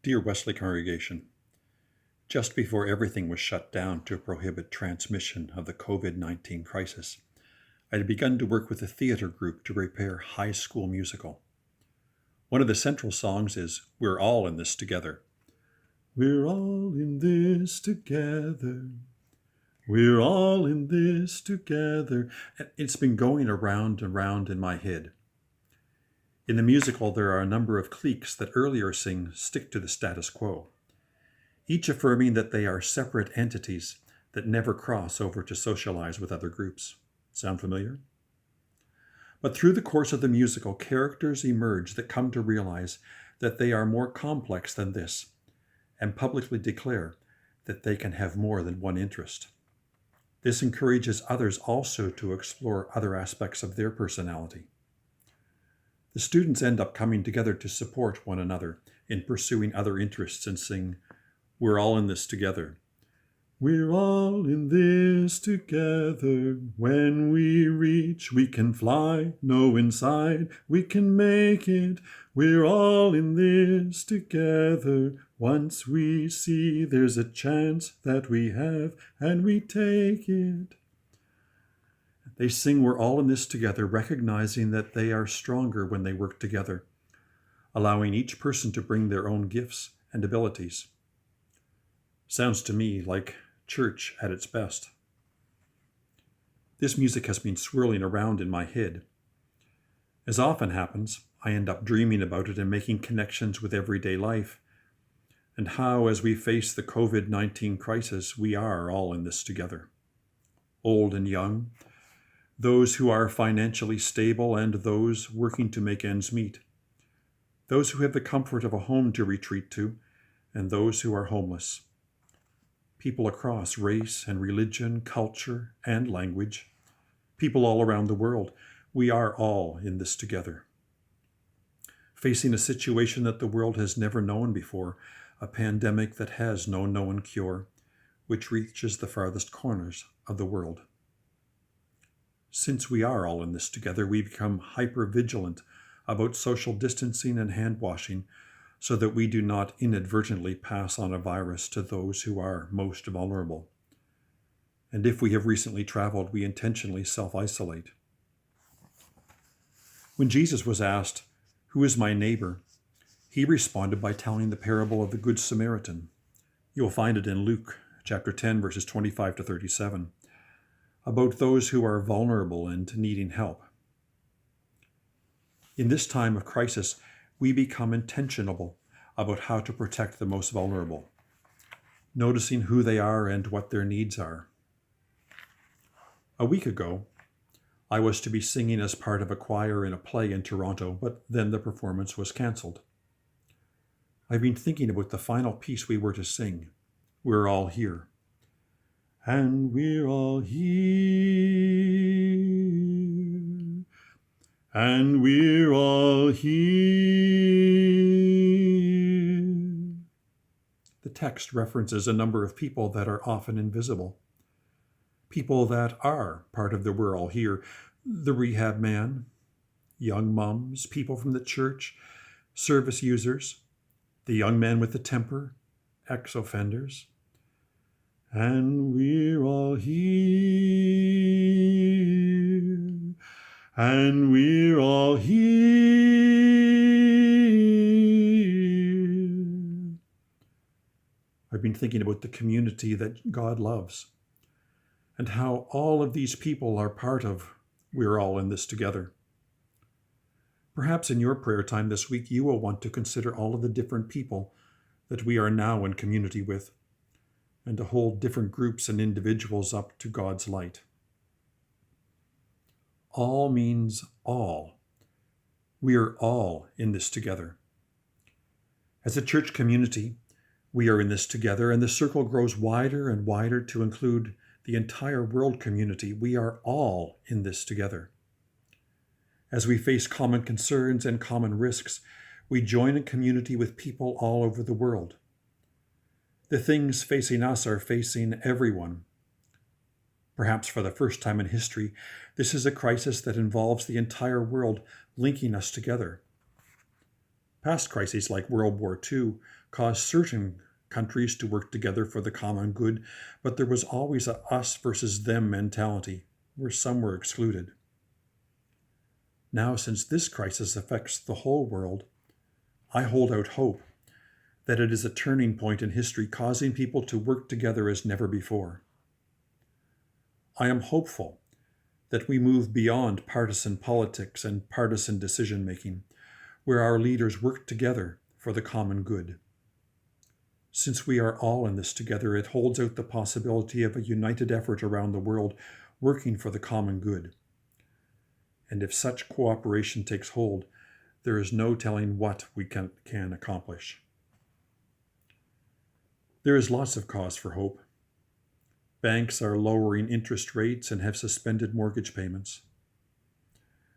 Dear Wesley congregation, just before everything was shut down to prohibit transmission of the COVID-19 crisis, I had begun to work with a theater group to prepare High School Musical. One of the central songs is We're All in This Together. We're all in this together. We're all in this together. And it's been going around and round in my head. In the musical, there are a number of cliques that earlier sing Stick to the Status Quo, each affirming that they are separate entities that never cross over to socialize with other groups. Sound familiar? But through the course of the musical, characters emerge that come to realize that they are more complex than this, and publicly declare that they can have more than one interest. This encourages others also to explore other aspects of their personality. The students end up coming together to support one another in pursuing other interests and sing, We're all in this together. We're all in this together. When we reach, we can fly. No inside, we can make it. We're all in this together. Once we see there's a chance that we have, and we take it. They sing We're all in this together, recognizing that they are stronger when they work together, allowing each person to bring their own gifts and abilities. Sounds to me like church at its best. This music has been swirling around in my head. As often happens, I end up dreaming about it and making connections with everyday life, and how, as we face the COVID-19 crisis, we are all in this together. Old and young, those who are financially stable and those working to make ends meet, those who have the comfort of a home to retreat to, and those who are homeless. People across race and religion, culture and language, people all around the world, we are all in this together. Facing a situation that the world has never known before, a pandemic that has no known cure, which reaches the farthest corners of the world. Since we are all in this together, we become hyper-vigilant about social distancing and hand washing so that we do not inadvertently pass on a virus to those who are most vulnerable. And if we have recently traveled, we intentionally self-isolate. When Jesus was asked, Who is my neighbor? He responded by telling the parable of the Good Samaritan. You'll find it in Luke chapter 10, verses 25 to 37. About those who are vulnerable and needing help. In this time of crisis, we become intentional about how to protect the most vulnerable, noticing who they are and what their needs are. A week ago, I was to be singing as part of a choir in a play in Toronto, but then the performance was canceled. I've been thinking about the final piece we were to sing, We're All Here. And we're all here, and we're all here. The text references a number of people that are often invisible, people that are part of the We're All Here, the rehab man, young mums, people from the church, service users, the young man with the temper, ex-offenders. And we're all here, and we're all here. I've been thinking about the community that God loves, and how all of these people are part of We're All in This Together. Perhaps in your prayer time this week, you will want to consider all of the different people that we are now in community with, and to hold different groups and individuals up to God's light. All means all. We are all in this together. As a church community, we are in this together, and the circle grows wider and wider to include the entire world community. We are all in this together. As we face common concerns and common risks, we join in community with people all over the world. The things facing us are facing everyone. Perhaps for the first time in history, this is a crisis that involves the entire world linking us together. Past crises like World War II caused certain countries to work together for the common good, but there was always a us versus them mentality, where some were excluded. Now, since this crisis affects the whole world, I hold out hope that it is a turning point in history, causing people to work together as never before. I am hopeful that we move beyond partisan politics and partisan decision-making, where our leaders work together for the common good. Since we are all in this together, it holds out the possibility of a united effort around the world working for the common good. And if such cooperation takes hold, there is no telling what we can accomplish. There is lots of cause for hope. Banks are lowering interest rates and have suspended mortgage payments.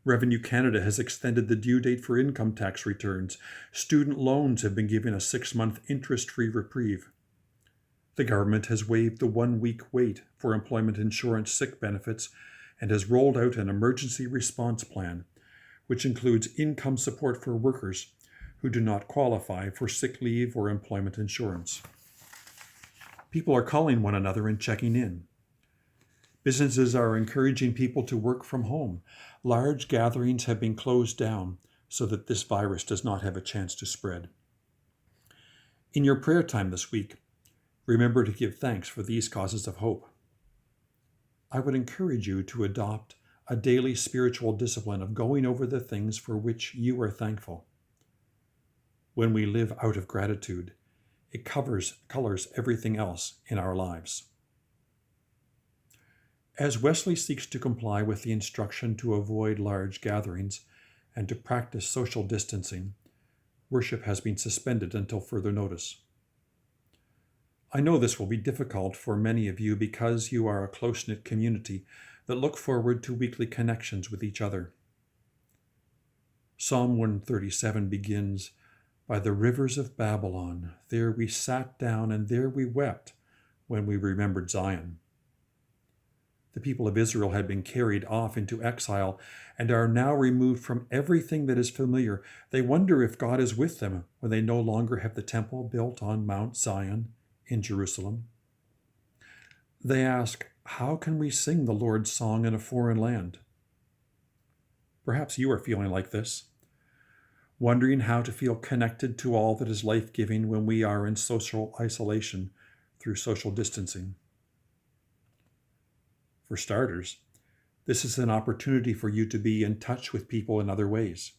Revenue Canada has extended the due date for income tax returns. Student loans have been given a 6-month interest-free reprieve. The government has waived the 1-week wait for employment insurance sick benefits and has rolled out an emergency response plan, which includes income support for workers who do not qualify for sick leave or employment insurance. People are calling one another and checking in. Businesses are encouraging people to work from home. Large gatherings have been closed down so that this virus does not have a chance to spread. In your prayer time this week, remember to give thanks for these causes of hope. I would encourage you to adopt a daily spiritual discipline of going over the things for which you are thankful. When we live out of gratitude, it colors everything else in our lives. As Wesley seeks to comply with the instruction to avoid large gatherings and to practice social distancing, worship has been suspended until further notice. I know this will be difficult for many of you because you are a close-knit community that look forward to weekly connections with each other. Psalm 137 begins, "By the rivers of Babylon, there we sat down and there we wept when we remembered Zion." The people of Israel had been carried off into exile and are now removed from everything that is familiar. They wonder if God is with them when they no longer have the temple built on Mount Zion in Jerusalem. They ask, how can we sing the Lord's song in a foreign land? Perhaps you are feeling like this, wondering how to feel connected to all that is life-giving when we are in social isolation through social distancing. For starters, this is an opportunity for you to be in touch with people in other ways.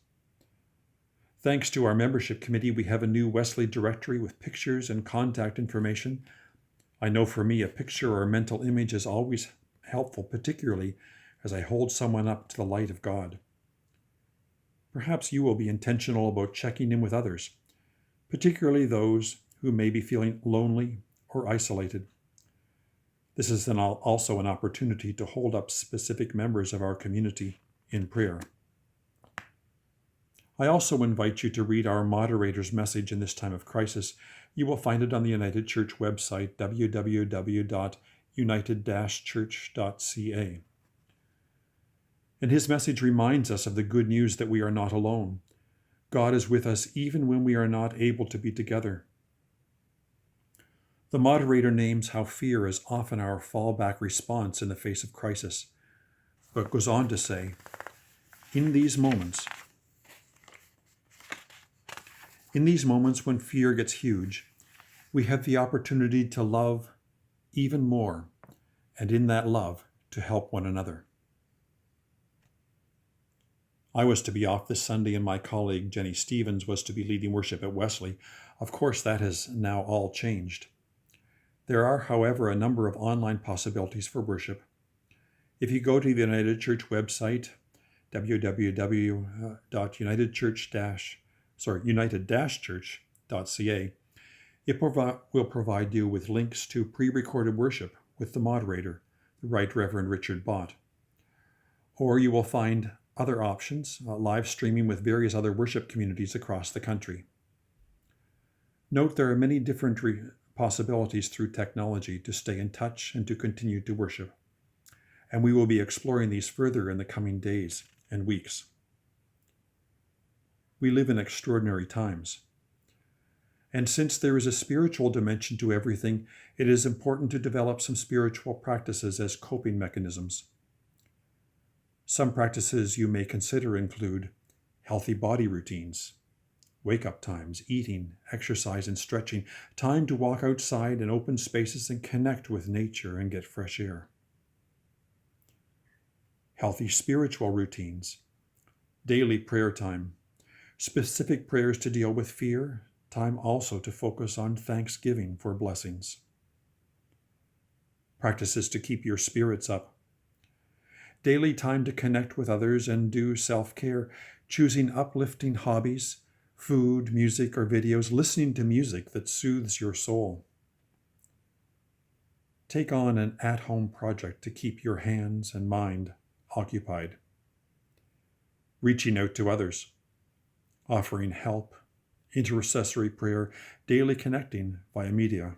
Thanks to our membership committee, we have a new Wesley directory with pictures and contact information. I know for me, a picture or a mental image is always helpful, particularly as I hold someone up to the light of God. Perhaps you will be intentional about checking in with others, particularly those who may be feeling lonely or isolated. This is also an opportunity to hold up specific members of our community in prayer. I also invite you to read our moderator's message in this time of crisis. You will find it on the United Church website, www.united-church.ca. And his message reminds us of the good news that we are not alone. God is with us even when we are not able to be together. The moderator names how fear is often our fallback response in the face of crisis, but goes on to say, in these moments when fear gets huge, we have the opportunity to love even more, and in that love, to help one another. I was to be off this Sunday, and my colleague Jenny Stevens was to be leading worship at Wesley. Of course, that has now all changed. There are, however, a number of online possibilities for worship. If you go to the United Church website, united-church.ca, it will provide you with links to pre-recorded worship with the moderator, the Right Reverend Richard Bott. Or you will find other options, live streaming with various other worship communities across the country. Note there are many different possibilities through technology to stay in touch and to continue to worship. And we will be exploring these further in the coming days and weeks. We live in extraordinary times. And since there is a spiritual dimension to everything, it is important to develop some spiritual practices as coping mechanisms. Some practices you may consider include healthy body routines, wake-up times, eating, exercise, and stretching, time to walk outside in open spaces and connect with nature and get fresh air. Healthy spiritual routines, daily prayer time, specific prayers to deal with fear, time also to focus on thanksgiving for blessings. Practices to keep your spirits up, daily time to connect with others and do self-care, choosing uplifting hobbies, food, music, or videos, listening to music that soothes your soul. Take on an at-home project to keep your hands and mind occupied. Reaching out to others, offering help, intercessory prayer, daily connecting via media.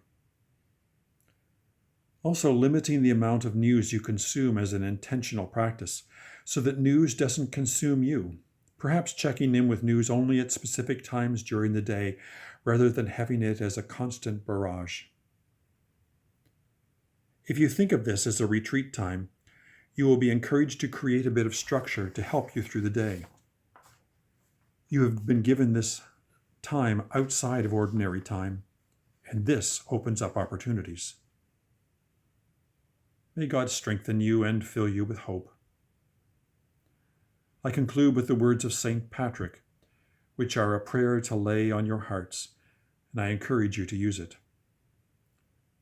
Also, limiting the amount of news you consume as an intentional practice so that news doesn't consume you. Perhaps checking in with news only at specific times during the day rather than having it as a constant barrage. If you think of this as a retreat time, you will be encouraged to create a bit of structure to help you through the day. You have been given this time outside of ordinary time, and this opens up opportunities. May God strengthen you and fill you with hope. I conclude with the words of St. Patrick, which are a prayer to lay on your hearts, and I encourage you to use it.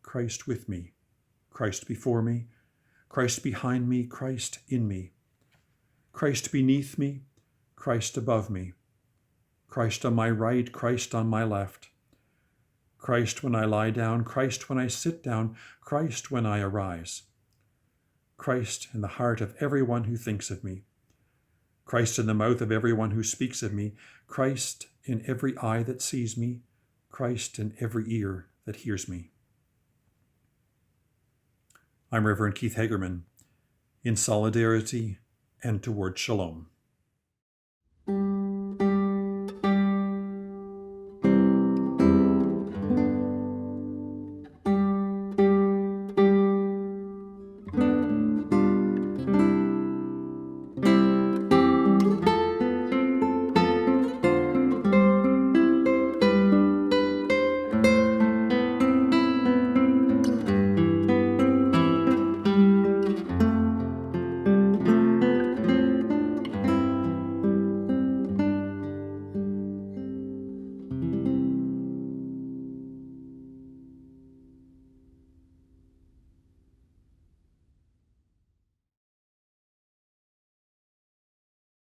Christ with me, Christ before me, Christ behind me, Christ in me, Christ beneath me, Christ above me, Christ on my right, Christ on my left, Christ when I lie down, Christ when I sit down, Christ when I arise, Christ in the heart of everyone who thinks of me, Christ in the mouth of everyone who speaks of me, Christ in every eye that sees me, Christ in every ear that hears me. I'm Reverend Hagerman, in solidarity and toward shalom.